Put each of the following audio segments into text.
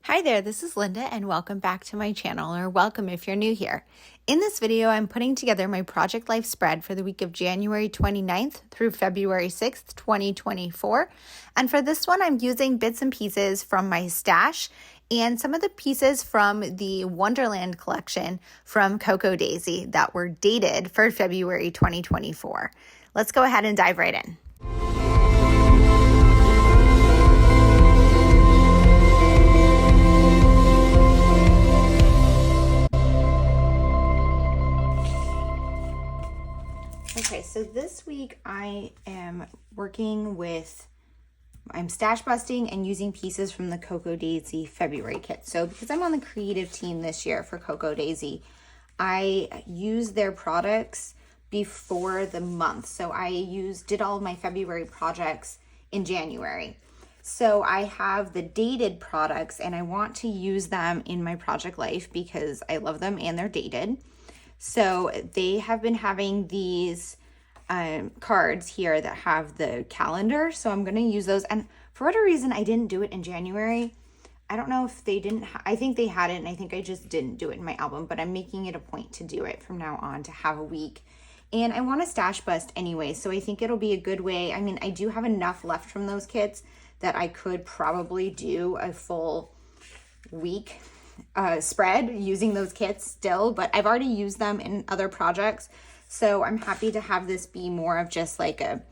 Hi there, this is Linda and welcome back to my channel, or welcome if you're new here. In this video, I'm putting together my Project Life spread for the week of January 29th through February 6th, 2024. And for this one, I'm using bits and pieces from my stash and some of the pieces from the Wonderland collection from Cocoa Daisy that were dated for February 2024. Let's go ahead and dive right in. Okay, so this week I'm stash busting and using pieces from the Cocoa Daisy February kit. So because I'm on the creative team this year for Cocoa Daisy, I use their products before the month. So I did all of my February projects in January. So I have the dated products and I want to use them in my Project Life because I love them and they're dated. So they have been having these cards here that have the calendar. So I'm going to use those. And for whatever reason, I didn't do it in January. I don't know if they didn't. I think they had it and I think I just didn't do it in my album, but I'm making it a point to do it from now on, to have a week. And I want to stash bust anyway. So I think it'll be a good way. I mean, I do have enough left from those kits that I could probably do a full week spread using those kits still, but I've already used them in other projects, so I'm happy to have this be more of just like a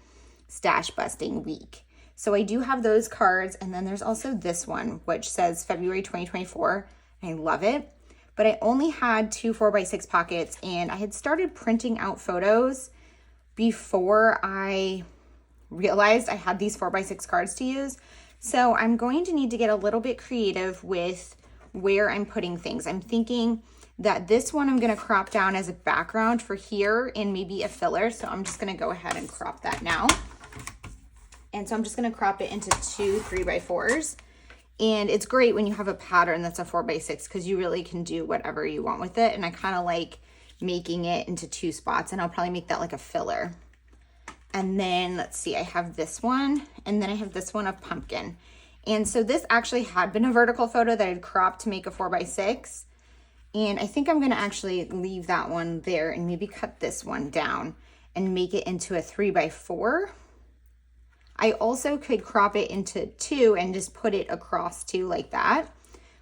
stash busting week. So I do have those cards, and then there's also this one which says February 2024, and I love it, but I only had 2 4x6 pockets, and I had started printing out photos before I realized I had these 4x6 cards to use. So I'm going to need to get a little bit creative with where I'm putting things. I'm thinking that this one I'm going to crop down as a background for here and maybe a filler. So I'm just going to go ahead and crop that now. And so I'm just going to crop it into 2 3x4s. And it's great when you have a pattern that's a 4x6 because you really can do whatever you want with it. And I kind of like making it into 2 spots, and I'll probably make that like a filler. And then let's see, I have this one, and then I have this one of pumpkin. And so this actually had been a vertical photo that I'd cropped to make a 4x6. And I think I'm gonna actually leave that one there and maybe cut this one down and make it into a 3x4. I also could crop it into 2 and just put it across 2 like that,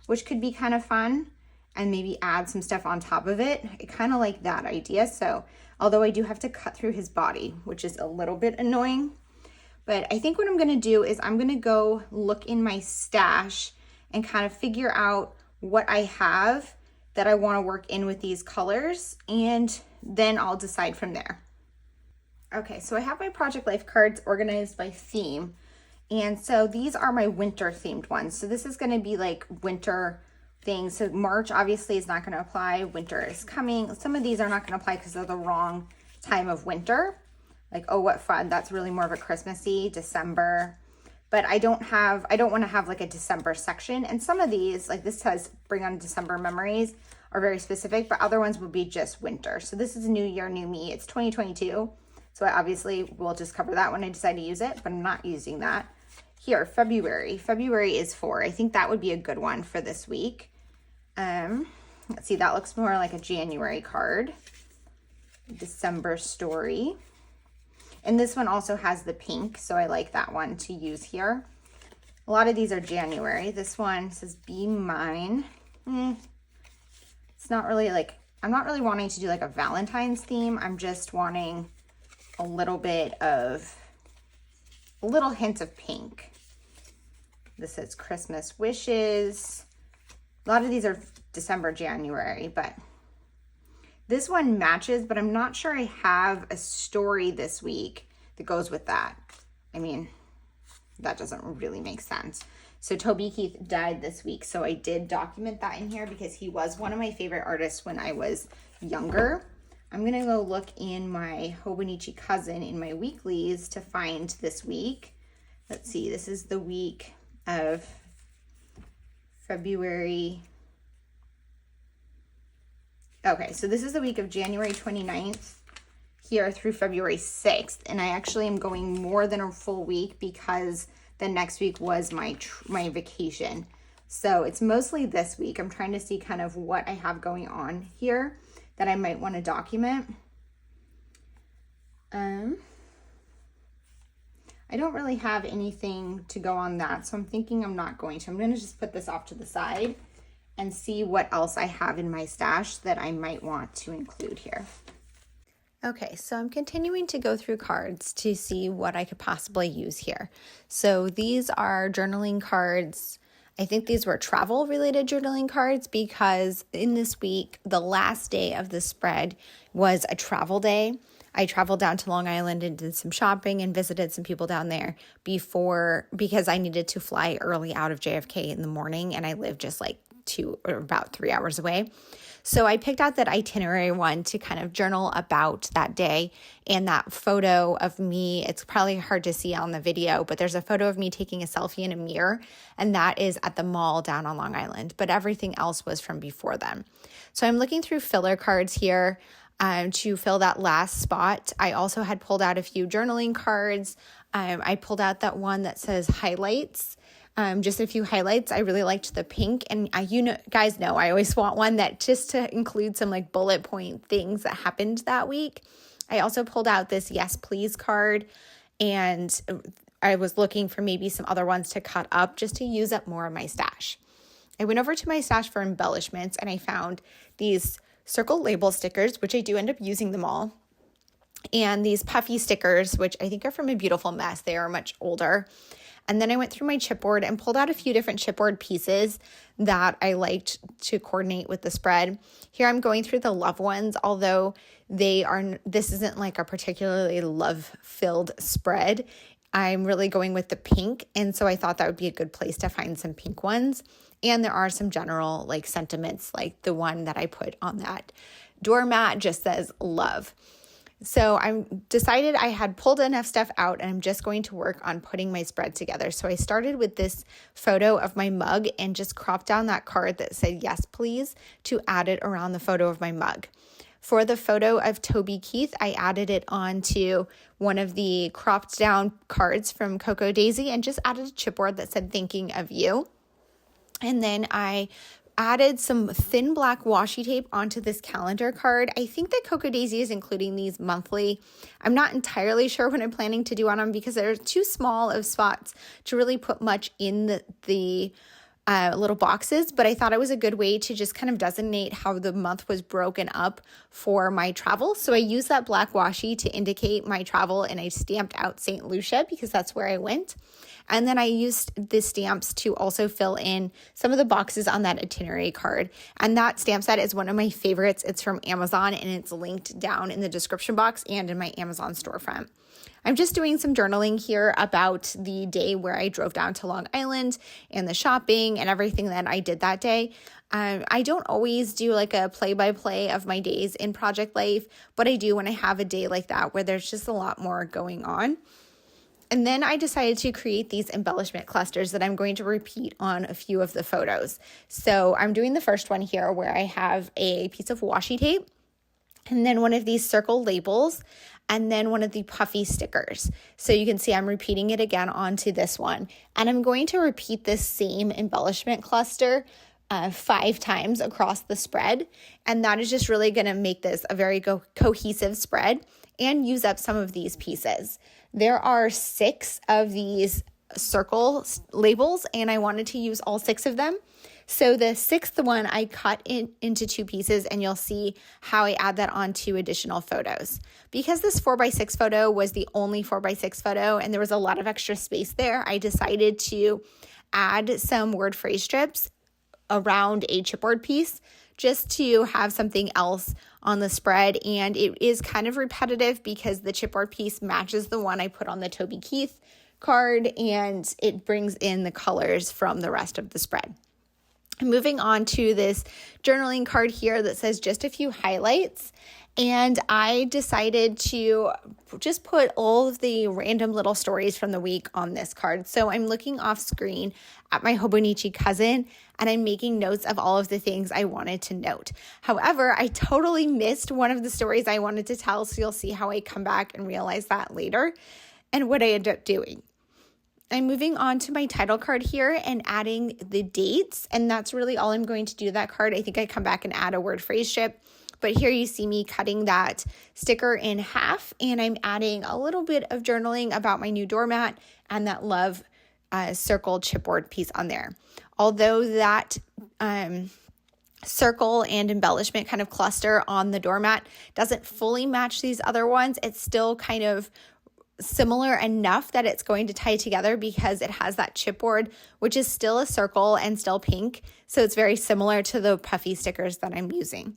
which could be kind of fun, and maybe add some stuff on top of it. I kind of like that idea. So, although I do have to cut through his body, which is a little bit annoying. But I think what I'm going to do is I'm going to go look in my stash and kind of figure out what I have that I want to work in with these colors, and then I'll decide from there. Okay, so I have my Project Life cards organized by theme. And so these are my winter themed ones. So this is going to be like winter things. So March obviously is not going to apply. Winter is coming. Some of these are not going to apply because they're the wrong time of winter. Like, oh, what fun. That's really more of a Christmassy, December. But I don't want to have like a December section. And some of these, like this says bring on December memories, are very specific, but other ones would be just winter. So this is a new year, new me. It's 2022. So I obviously will just cover that when I decide to use it, but I'm not using that. Here, February. February is 4. I think that would be a good one for this week. Let's see, that looks more like a January card. December story. And this one also has the pink, so I like that one to use here. A lot of these are January. This one says, be mine. It's not really like, I'm not really wanting to do like a Valentine's theme. I'm just wanting a little hint of pink. This says Christmas wishes. A lot of these are December, January, but this one matches, but I'm not sure I have a story this week that goes with that. I mean, that doesn't really make sense. So Toby Keith died this week, so I did document that in here because he was one of my favorite artists when I was younger. I'm gonna go look in my Hobonichi cousin in my weeklies to find this week. Let's see, this is the week of February. Okay, so this is the week of January 29th here through February 6th. And I actually am going more than a full week because the next week was my vacation. So it's mostly this week. I'm trying to see kind of what I have going on here that I might want to document. I don't really have anything to go on that, so I'm thinking I'm not going to. I'm going to just put this off to the side and see what else I have in my stash that I might want to include here. Okay, so I'm continuing to go through cards to see what I could possibly use here. So these are journaling cards. I think these were travel related journaling cards because in this week, the last day of the spread was a travel day. I traveled down to Long Island and did some shopping and visited some people down there because I needed to fly early out of JFK in the morning, and I live just like about 3 hours away. So I picked out that itinerary one to kind of journal about that day, and that photo of me, it's probably hard to see on the video, but there's a photo of me taking a selfie in a mirror, and that is at the mall down on Long Island, but everything else was from before then. So I'm looking through filler cards here to fill that last spot. I also had pulled out a few journaling cards. I pulled out that one that says highlights. Just a few highlights. I really liked the pink, and guys know I always want one that just to include some like bullet point things that happened that week. I also pulled out this yes please card, and I was looking for maybe some other ones to cut up just to use up more of my stash. I went over to my stash for embellishments, and I found these circle label stickers, which I do end up using them all, and these puffy stickers, which I think are from A Beautiful Mess. They are much older. And then I went through my chipboard and pulled out a few different chipboard pieces that I liked to coordinate with the spread. Here I'm going through the love ones, although this isn't like a particularly love-filled spread. I'm really going with the pink, and so I thought that would be a good place to find some pink ones. And there are some general like sentiments, like the one that I put on that doormat just says love. So I decided I had pulled enough stuff out, and I'm just going to work on putting my spread together. So I started with this photo of my mug and just cropped down that card that said yes please to add it around the photo of my mug. For the photo of Toby Keith, I added it onto one of the cropped down cards from Cocoa Daisy and just added a chipboard that said thinking of you. And then I added some thin black washi tape onto this calendar card. I think that Cocoa Daisy is including these monthly. I'm not entirely sure what I'm planning to do on them because they're too small of spots to really put much in the little boxes, but I thought it was a good way to just kind of designate how the month was broken up for my travel. So I used that black washi to indicate my travel, and I stamped out St. Lucia because that's where I went. And then I used the stamps to also fill in some of the boxes on that itinerary card. And that stamp set is one of my favorites. It's from Amazon, and it's linked down in the description box and in my Amazon storefront. I'm just doing some journaling here about the day where I drove down to Long Island and the shopping and everything that I did that day. I don't always do like a play-by-play of my days in Project Life, but I do when I have a day like that where there's just a lot more going on. And then I decided to create these embellishment clusters that I'm going to repeat on a few of the photos. So I'm doing the first one here where I have a piece of washi tape, and then one of these circle labels, and then one of the puffy stickers. So you can see I'm repeating it again onto this one. And I'm going to repeat this same embellishment cluster 5 times across the spread. And that is just really going to make this a very cohesive spread and use up some of these pieces. There are 6 of these circle labels, and I wanted to use all 6 of them. So the 6th one I cut into 2 pieces, and you'll see how I add that on 2 additional photos. Because this 4x6 photo was the only 4x6 photo and there was a lot of extra space there, I decided to add some word phrase strips around a chipboard piece just to have something else on the spread. And it is kind of repetitive because the chipboard piece matches the one I put on the Toby Keith card, and it brings in the colors from the rest of the spread. Moving on to this journaling card here that says just a few highlights. And I decided to just put all of the random little stories from the week on this card. So I'm looking off screen at my Hobonichi cousin, and I'm making notes of all of the things I wanted to note. However, I totally missed one of the stories I wanted to tell. So you'll see how I come back and realize that later and what I end up doing. I'm moving on to my title card here and adding the dates, and that's really all I'm going to do to that card. I think I come back and add a word phrase strip, but here you see me cutting that sticker in half, and I'm adding a little bit of journaling about my new doormat and that love circle chipboard piece on there. Although that circle and embellishment kind of cluster on the doormat doesn't fully match these other ones, it's still kind of similar enough that it's going to tie together because it has that chipboard, which is still a circle and still pink. So it's very similar to the puffy stickers that I'm using.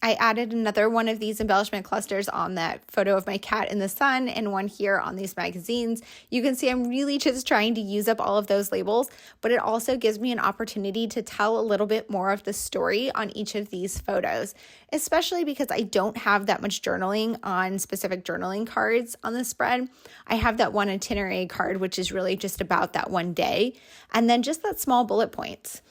I added another one of these embellishment clusters on that photo of my cat in the sun and one here on these magazines. You can see I'm really just trying to use up all of those labels, but it also gives me an opportunity to tell a little bit more of the story on each of these photos, especially because I don't have that much journaling on specific journaling cards on the spread. I have that one itinerary card, which is really just about that one day, and then just that small bullet points.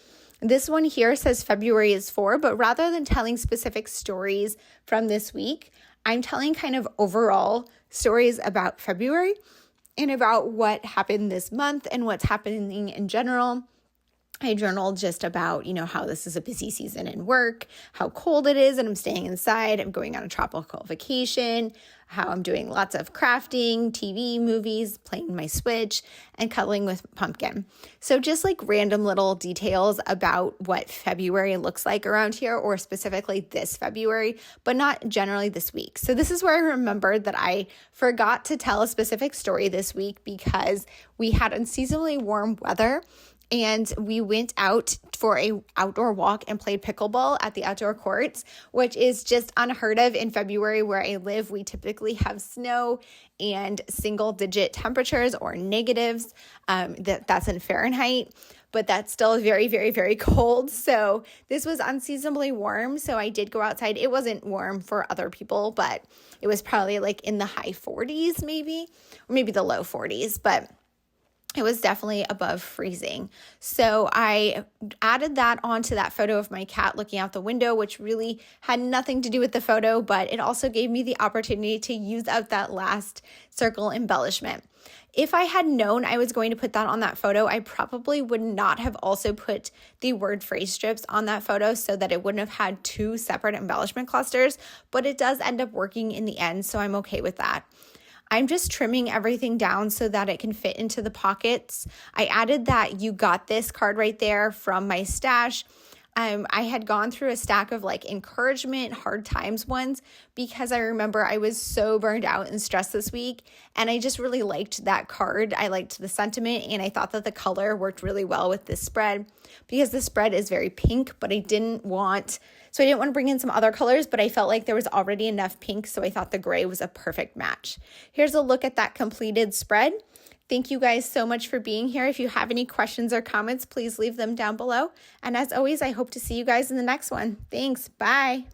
This one here says February is 4, but rather than telling specific stories from this week, I'm telling kind of overall stories about February and about what happened this month and what's happening in general. I journaled just about, how this is a busy season in work, how cold it is and I'm staying inside, I'm going on a tropical vacation, how I'm doing lots of crafting, TV, movies, playing my Switch, and cuddling with Pumpkin. So just like random little details about what February looks like around here, or specifically this February, but not generally this week. So this is where I remembered that I forgot to tell a specific story this week because we had unseasonably warm weather. And we went out for a outdoor walk and played pickleball at the outdoor courts, which is just unheard of in February where I live. We typically have snow and single digit temperatures or negatives. That's in Fahrenheit, but that's still very, very, very cold. So this was unseasonably warm. So I did go outside. It wasn't warm for other people, but it was probably like in the high 40s maybe, or maybe the low 40s, but it was definitely above freezing. So I added that onto that photo of my cat looking out the window, which really had nothing to do with the photo, but it also gave me the opportunity to use out that last circle embellishment. If I had known I was going to put that on that photo, I probably would not have also put the word phrase strips on that photo so that it wouldn't have had two separate embellishment clusters, but it does end up working in the end, so I'm okay with that. I'm just trimming everything down so that it can fit into the pockets. I added that "You Got This" card right there from my stash. I had gone through a stack of like encouragement, hard times ones because I remember I was so burned out and stressed this week, and I just really liked that card. I liked the sentiment, and I thought that the color worked really well with this spread because the spread is very pink, but I didn't want to bring in some other colors, but I felt like there was already enough pink, so I thought the gray was a perfect match. Here's a look at that completed spread. Thank you guys so much for being here. If you have any questions or comments, please leave them down below. And as always, I hope to see you guys in the next one. Thanks. Bye.